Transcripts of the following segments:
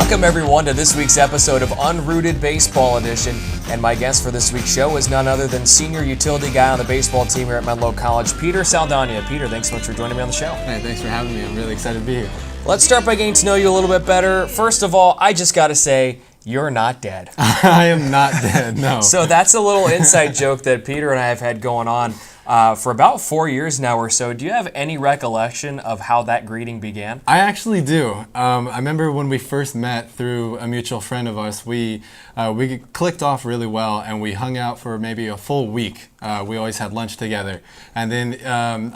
Welcome, everyone, to this week's episode of Unrooted Baseball Edition. And my guest for this week's show is none other than senior utility guy on the baseball team here at Menlo College, Peter Saldana. Peter, thanks so much for joining me on the show. Hey, thanks for having me. I'm really excited to be here. Let's start by getting to know you a little bit better. First of all, I just got to say, you're not dead. I am not dead, no. So that's a little inside joke that Peter and I have had going on for about 4 years now or so. Do you have any recollection of how that greeting began? I actually do. I remember when we first met through a mutual friend of ours, we clicked off really well, and we hung out for maybe a full week. We always had lunch together. And then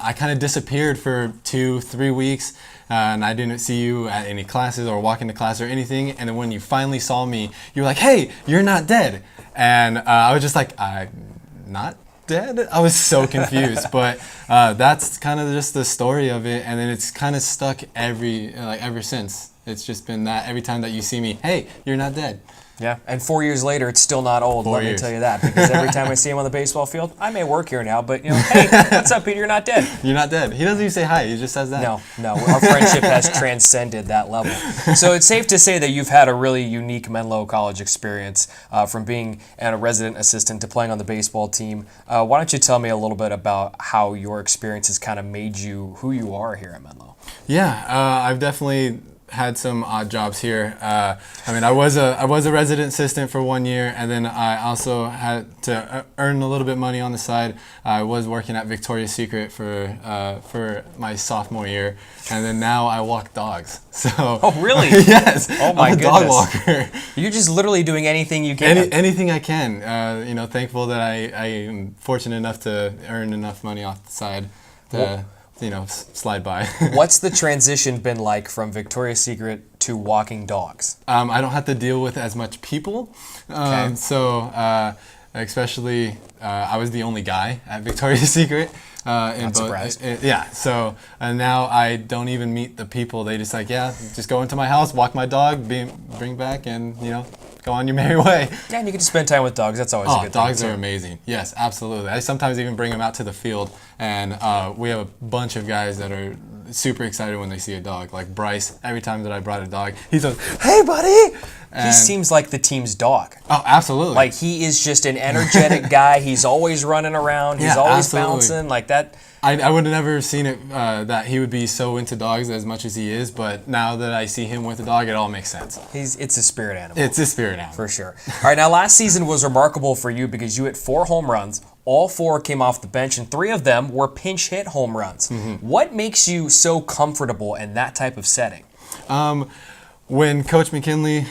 I kind of disappeared for 2-3 weeks, and I didn't see you at any classes or walk into class or anything. And then when you finally saw me, you were like, "Hey, you're not dead." And I was just like, "I'm not dead?" I was so confused. But that's kind of just the story of it. And then it's kind of stuck ever since. It's just been that every time that you see me, "Hey, you're not dead." Yeah, and 4 years later, it's still not old, let me tell you that. Because every time I see him on the baseball field, I may work here now, but, hey, what's up, Peter? You're not dead. You're not dead. He doesn't even say hi. He just says that. No, our friendship has transcended that level. So it's safe to say that you've had a really unique Menlo College experience from being a resident assistant to playing on the baseball team. Why don't you tell me a little bit about how your experience has kind of made you who you are here at Menlo? Yeah, I've definitely had some odd jobs here. I was a resident assistant for 1 year, and then I also had to earn a little bit of money on the side. I was working at Victoria's Secret for my sophomore year, and then now I walk dogs. So. Oh, really? Yes. Oh my I'm a goodness. dog walker. You're just literally doing anything you can. Anything I can. Thankful that I am fortunate enough to earn enough money off the side to. Slide by. What's the transition been like from Victoria's Secret to walking dogs? I don't have to deal with as much people. Okay. Especially, I was the only guy at Victoria's Secret. Not surprised. Yeah, so now I don't even meet the people. They just go into my house, walk my dog, bring back, and, go on your merry way. Yeah, and you get to spend time with dogs. That's always a good thing. Dogs are amazing. Yes, absolutely. I sometimes even bring them out to the field, and we have a bunch of guys that are super excited when they see a dog. Like Bryce, every time that I brought a dog, he's like, "Hey, buddy!" He seems like the team's dog. Oh, absolutely. Like, he is just an energetic guy. He's always running around. He's always bouncing like that. I would have never seen it that he would be so into dogs as much as he is, but now that I see him with a dog, it all makes sense. It's a spirit animal. It's a spirit animal. For sure. All right, now last season was remarkable for you because you hit 4 home runs. All 4 came off the bench, and 3 of them were pinch hit home runs. Mm-hmm. What makes you so comfortable in that type of setting? When Coach McKinley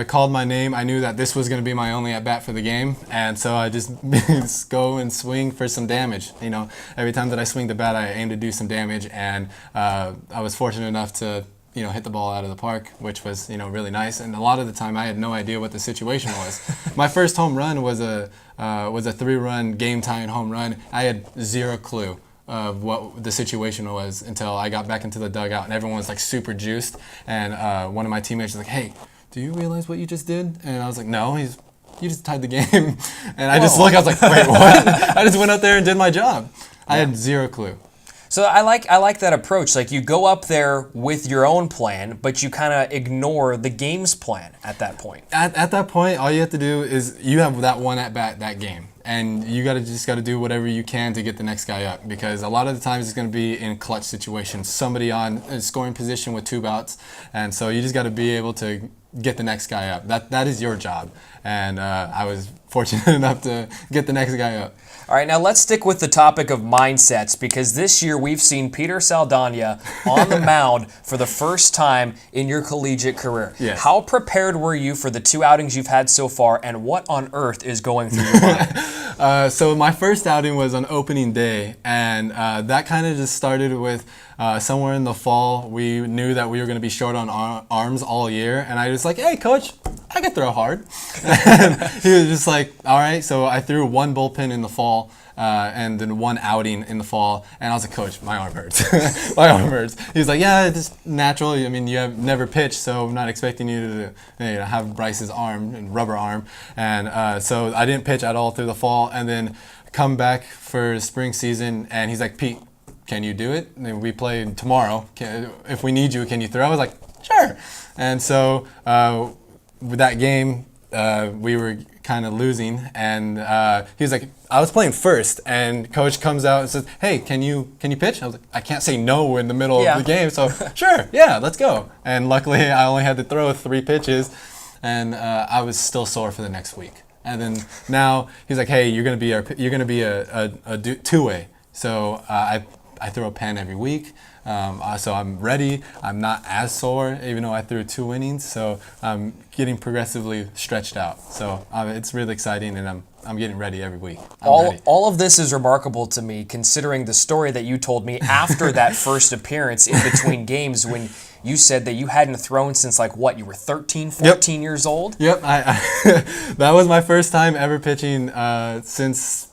called my name, I knew that this was going to be my only at-bat for the game, and so I just go and swing for some damage. Every time that I swing the bat, I aim to do some damage, and I was fortunate enough to hit the ball out of the park, which was really nice. And a lot of the time, I had no idea what the situation was. My first home run was a 3-run game-tying home run. I had zero clue of what the situation was until I got back into the dugout, and everyone was super juiced, and one of my teammates was like, "Hey, do you realize what you just did?" And I was like, "No, you just tied the game." And I just looked, I was like, "Wait, what?" I just went out there and did my job. I had zero clue. So I like that approach. Like, you go up there with your own plan, but you kind of ignore the game's plan at that point. At that point, all you have to do is you have that one at bat that game, and you just got to do whatever you can to get the next guy up, because a lot of the times it's going to be in clutch situations, somebody on a scoring position with 2 outs, and so you just got to be able to get the next guy up. That is your job, and I was fortunate enough to get the next guy up. All right, now let's stick with the topic of mindsets, because this year we've seen Peter Saldana on the mound for the first time in your collegiate career. Yes. How prepared were you for the 2 outings you've had so far, and what on earth is going through your mind? So my first outing was on opening day, and that kind of just started with somewhere in the fall. We knew that we were going to be short on arms all year, and I was like, "Hey, coach, I can throw hard." And he was just like, "All right." So I threw 1 bullpen in the fall, and then 1 outing in the fall, and I was like, "Coach, my arm hurts." My arm hurts. He was like, "Yeah, it's natural. I mean, you have never pitched, so I'm not expecting you to have Bryce's arm and rubber arm." And so I didn't pitch at all through the fall, and then come back for spring season, and he's like, "Pete, can you do it? And we play tomorrow. If we need you, can you throw?" I was like, sure. And so with that game, we were kind of losing, and he was like, I was playing first, and coach comes out and says, hey, can you pitch? I was like, I can't say no in the middle of the game, so sure, yeah, let's go. And luckily, I only had to throw 3 pitches, and I was still sore for the next week. And then now he's like, hey, you're gonna be a two-way. So I throw a pen every week. So I'm ready. I'm not as sore, even though I threw 2 innings. So I'm getting progressively stretched out. So it's really exciting, and I'm getting ready every week. All of this is remarkable to me, considering the story that you told me after that first appearance in between games, when you said that you hadn't thrown since you were 13, 14 years old? Yep. That was my first time ever pitching since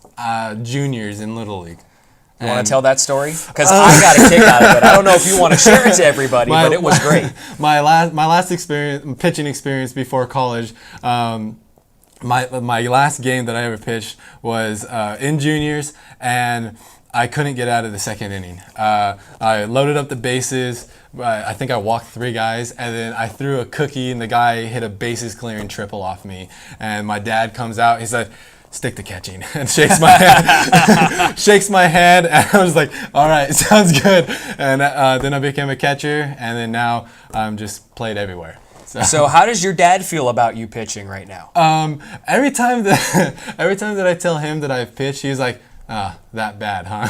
juniors in Little League. You want to tell that story? Because I got a kick out of it. I don't know if you want to share it to everybody, but it was great. My last pitching experience before college, my last game that I ever pitched was in juniors, and I couldn't get out of the second inning. I loaded up the bases. I think I walked 3 guys, and then I threw a cookie, and the guy hit a bases clearing triple off me. And my dad comes out. He said, stick to catching, and shakes my hand. Shakes my hand, and I was like, all right, sounds good. And then I became a catcher, and then now I'm just played everywhere. So how does your dad feel about you pitching right now? Every time that I tell him that I've pitched, he's like, that bad, huh?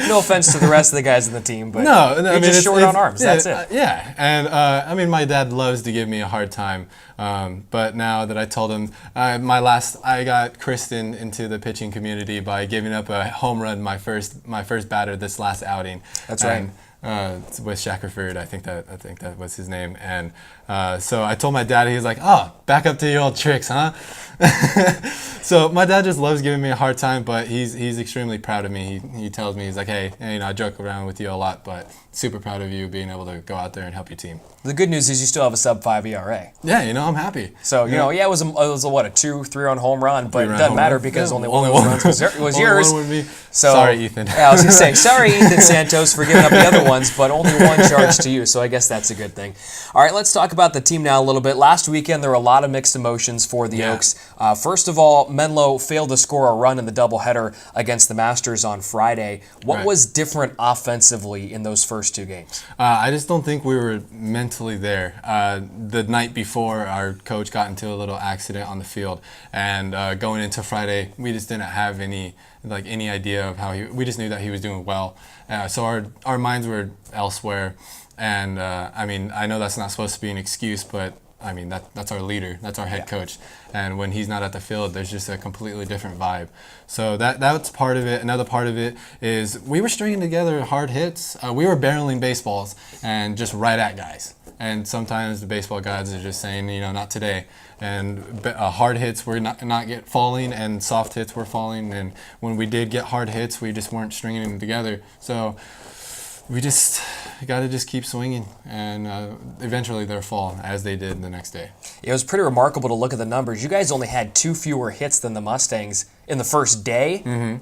No offense to the rest of the guys in the team, but you're just short on arms. That's it. Yeah, and my dad loves to give me a hard time. But now that I told him, I got Kristen into the pitching community by giving up a home run my first batter this last outing. That's right. With Shackerford, I think that was his name, and so I told my dad. He was like, back up to your old tricks, huh? So my dad just loves giving me a hard time, but he's extremely proud of me. He tells me, he's like, hey, I joke around with you a lot, but super proud of you being able to go out there and help your team. The good news is you still have a sub-5 ERA. Yeah, I'm happy. So, it was a 2-3-run home run, but it doesn't matter because only one of those runs was yours. One would be. So, sorry, Ethan. Yeah, I was going to say, sorry, Ethan Santos, for giving up the other ones, but only 1 charge to you, so I guess that's a good thing. All right, let's talk about the team now a little bit. Last weekend, there were a lot of mixed emotions for the Oaks. First of all, Menlo failed to score a run in the doubleheader against the Masters on Friday. What was different offensively in those first 2 games? I just don't think we were mentally there. The night before, our coach got into a little accident on the field, and going into Friday, we just didn't have any idea of how we just knew that he was doing well. So our minds were elsewhere, and I know that's not supposed to be an excuse, but that's our leader, that's our head coach, and when he's not at the field, there's just a completely different vibe. So that's part of it. Another part of it is we were stringing together hard hits. We were barreling baseballs and just right at guys. And sometimes the baseball guys are just saying, not today. And hard hits were not get falling, and soft hits were falling. And when we did get hard hits, we just weren't stringing them together. So we just got to just keep swinging, and eventually they'll fall, as they did the next day. It was pretty remarkable to look at the numbers. You guys only had 2 fewer hits than the Mustangs in the first day,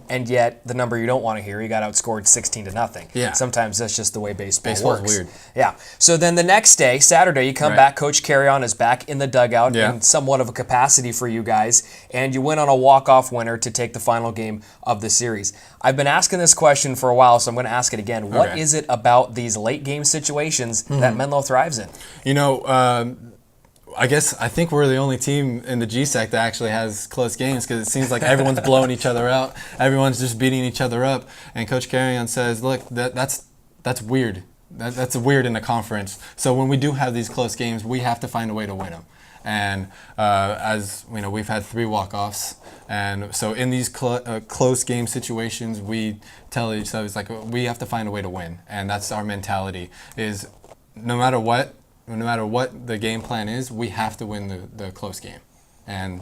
and yet the number you don't want to hear, you got outscored 16-0. Yeah. Sometimes that's just the way baseball's works. Weird. Yeah. So then the next day, Saturday, you come back. Coach Carrion is back in the dugout in somewhat of a capacity for you guys, and you went on a walk-off winner to take the final game of the series. I've been asking this question for a while, so I'm going to ask it again. What is it about these late-game situations that Menlo thrives in? I think we're the only team in the GSAC that actually has close games, because it seems like everyone's blowing each other out. Everyone's just beating each other up. And Coach Carrion says, look, that's weird. That's weird in the conference. So when we do have these close games, we have to find a way to win them. And as we've had 3 walk-offs, and so in these close game situations, we tell each other, it's like, we have to find a way to win. And that's our mentality, is no matter what the game plan is, we have to win the close game. And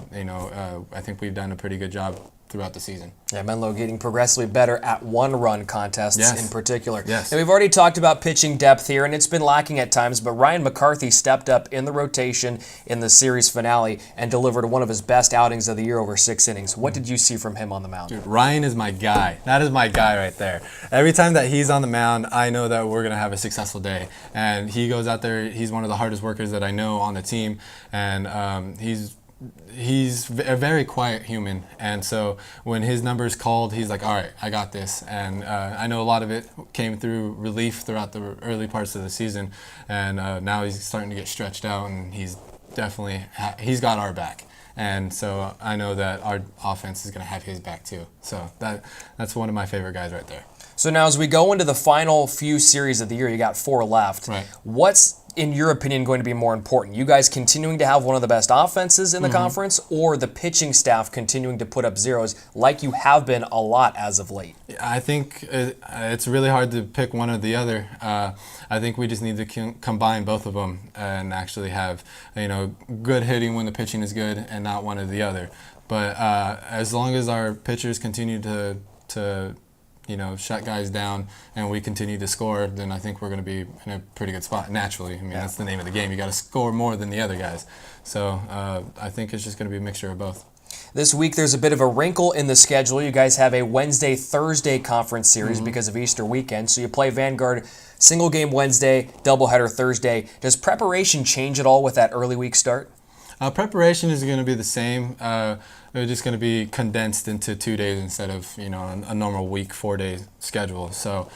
I think we've done a pretty good job throughout the season. Yeah, Menlo getting progressively better at one-run contests in particular. Yes. And we've already talked about pitching depth here, and it's been lacking at times, but Ryan McCarthy stepped up in the rotation in the series finale and delivered one of his best outings of the year over 6 innings. What did you see from him on the mound? Dude, Ryan is my guy. That is my guy right there. Every time that he's on the mound, I know that we're going to have a successful day. And he goes out there, he's one of the hardest workers that I know on the team, and he's a very quiet human, and so when his number's called, he's like, all right, I got this. And I know a lot of it came through relief throughout the early parts of the season, and now he's starting to get stretched out, and he's got our back. And so I know that our offense is going to have his back too. So that's one of my favorite guys right there. So now as we go into the final few series of the year, you got 4 left. Right. What's, in your opinion, going to be more important? You guys continuing to have one of the best offenses in the conference, or the pitching staff continuing to put up zeros like you have been a lot as of late? I think it's really hard to pick one or the other. I think we just need to combine both of them and actually have good hitting when the pitching is good, and not one or the other. But as long as our pitchers continue to shut guys down and we continue to score, then I think we're going to be in a pretty good spot naturally. I mean, that's the name of the game. You got to score more than the other guys. So I think it's just going to be a mixture of both. This week there's a bit of a wrinkle in the schedule. You guys have a Wednesday-Thursday conference series because of Easter weekend. So you play Vanguard single game Wednesday, doubleheader Thursday. Does preparation change at all with that early week start? Preparation is going to be the same. They're just going to be condensed into 2 days instead of a normal week 4-day schedule. So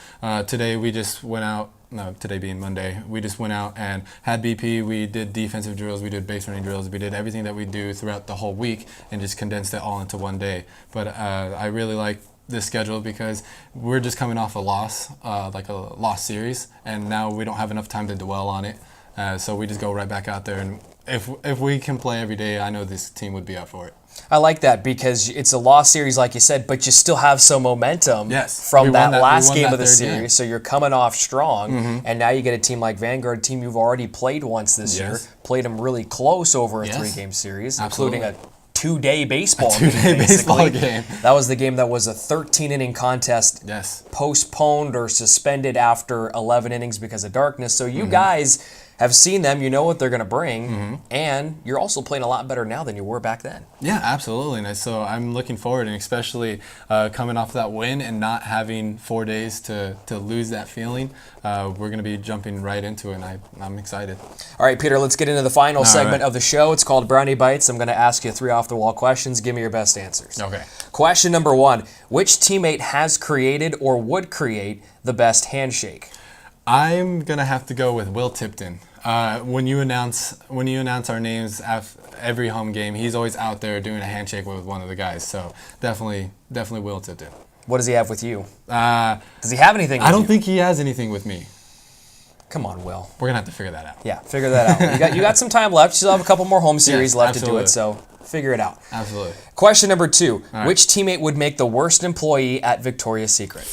today we just went out. Today being Monday, we just went out and had BP. We did defensive drills, we did base running drills, we did everything that we do throughout the whole week and just condensed it all into 1 day. But I really like this schedule because we're just coming off a loss, like a lost series, and now we don't have enough time to dwell on it. So we just go right back out there, and if we can play every day, I know this team would be up for it. I like that because it's a lost series, like you said, but you still have some momentum Yes. from that last game of the third series. game. So you're coming off strong, and now you get a team like Vanguard, a team you've already played once this year, played them really close over a 3-game series, Absolutely. including a 2-day baseball A 2-day baseball game. That was the game that was a 13-inning contest, postponed or suspended after 11 innings because of darkness. So you guys have seen them, you know what they're going to bring, and you're also playing a lot better now than you were back then. Yeah, absolutely. And so I'm looking forward, and especially coming off that win and not having 4 days to lose that feeling, we're going to be jumping right into it, and I'm excited. All right, Peter, let's get into the final segment of the show. It's called Brownie Bites. I'm going to ask you 3 off-the-wall questions. Give me your best answers. Okay. Question number 1, which teammate has created or would create the best handshake? I'm gonna have to go with Will Tipton. When you announce our names every home game, he's always out there doing a handshake with one of the guys. So definitely Will Tipton. What does he have with you? Does he have anything with you? I don't think he has anything with me. Come on, Will. We're gonna have to figure that out. Yeah, figure that out. You got some time left. You still have a couple more home series left to do it, so figure it out. Absolutely. Question number 2. Which teammate would make the worst employee at Victoria's Secret?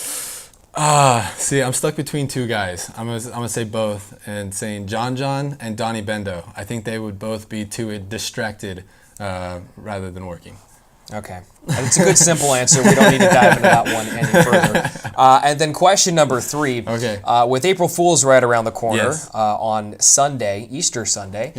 See, I'm stuck between 2 guys. I'm gonna say both, and saying John and Donnie Bendo. I think they would both be too distracted rather than working. Okay. It's a good simple answer. We don't need to dive into that one any further. And then question number 3. Okay. With April Fool's right around the corner on Sunday, Easter Sunday,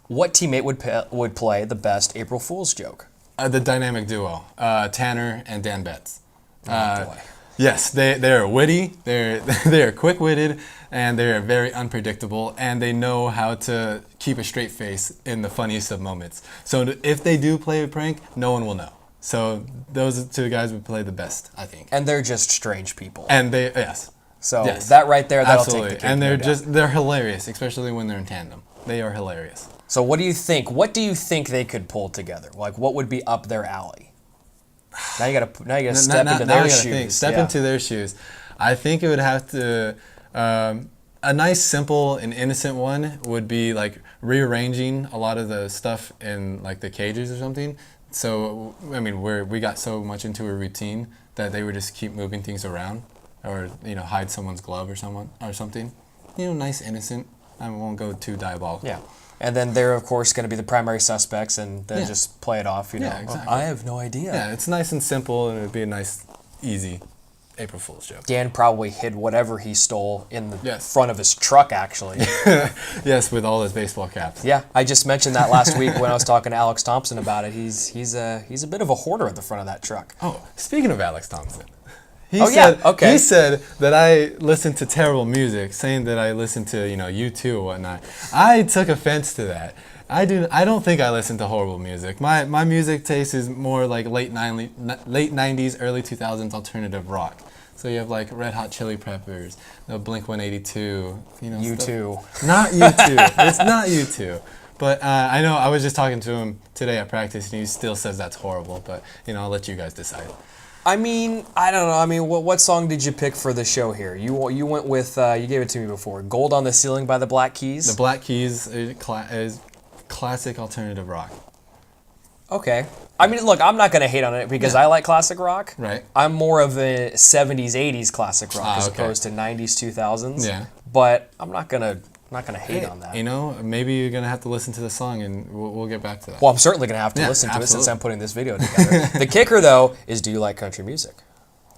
what teammate would play the best April Fool's joke? The dynamic duo, Tanner and Dan Betts. Oh, boy. Yes, they're witty, they're quick-witted, and they're very unpredictable, and they know how to keep a straight face in the funniest of moments. So if they do play a prank, no one will know. So those 2 guys would play the best, I think. And they're just strange people. And So that right there, that'll absolutely. take the cake. And they're hilarious, especially when they're in tandem. They are hilarious. So what do you think? What do you think they could pull together? Like, what would be up their alley? Now you gotta step into their shoes. Step into their shoes. I think it would have to. A nice, simple, and innocent one would be like rearranging a lot of the stuff in like the cages or something. So I mean, we got so much into a routine that they would just keep moving things around, or hide someone's glove or something. Nice, innocent. I won't go too diabolical. Yeah. And then they're, of course, going to be the primary suspects, and then Yeah. just play it off, you know. Yeah, exactly. I have no idea. Yeah, it's nice and simple, and it would be a nice, easy April Fool's joke. Dan probably hid whatever he stole in the Yes. front of his truck, actually. Yes, with all his baseball caps. Yeah, I just mentioned that last week when I was talking to Alex Thompson about it. He's a bit of a hoarder at the front of that truck. Oh, speaking of Alex Thompson. Oh, yeah, okay. He said that I listen to terrible music, saying that I listen to, U2 or whatnot. I took offense to that. I don't think I listen to horrible music. My music taste is more like late 90s, early 2000s alternative rock. So you have like Red Hot Chili Peppers, Blink 182, U2. Not U2. It's not U2. But I know I was just talking to him today at practice, and he still says that's horrible. But I'll let you guys decide. I mean, I don't know. I mean, what song did you pick for the show here? You went with you gave it to me before. "Gold on the Ceiling" by the Black Keys. The Black Keys is classic alternative rock. Okay. I mean, look, I'm not going to hate on it because I like classic rock. Right. I'm more of a 70s, 80s classic rock as okay. opposed to 90s, 2000s. Yeah. But I'm not going to hate on that. Maybe you're gonna have to listen to the song, and we'll get back to that. Well, I'm certainly going to have to listen to it since I'm putting this video together. The kicker, though, is do you like country music?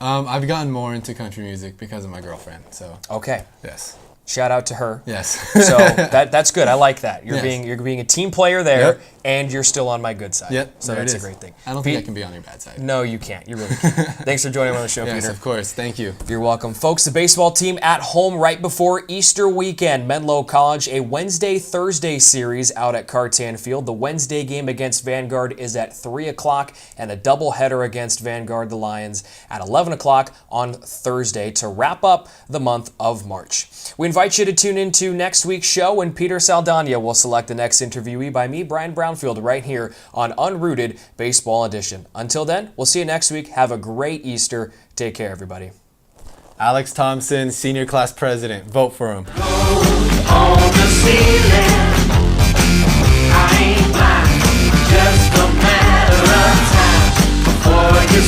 I've gotten more into country music because of my girlfriend. So. Okay. Yes. Shout out to her. Yes. So that's good. I like that. You're Yes. being a team player there, Yep. and you're still on my good side. Yep. So that's a great thing. I don't think I can be on your bad side. No, you can't. You really can't. Thanks for joining me on the show, Yes, Peter. of course. Thank you. You're welcome. Folks, the baseball team at home right before Easter weekend. Menlo College, a Wednesday-Thursday series out at Cartan Field. The Wednesday game against Vanguard is at 3 o'clock, and a doubleheader against Vanguard, the Lions, at 11 o'clock on Thursday to wrap up the month of March. We invite you to tune into next week's show when Peter Saldana will select the next interviewee by me, Brian Brownfield, right here on Unrooted Baseball Edition. Until then, we'll see you next week. Have a great Easter. Take care, everybody. Alex Thompson, senior class president. Vote for him. On the ceiling, I ain't blind, just a matter of time before you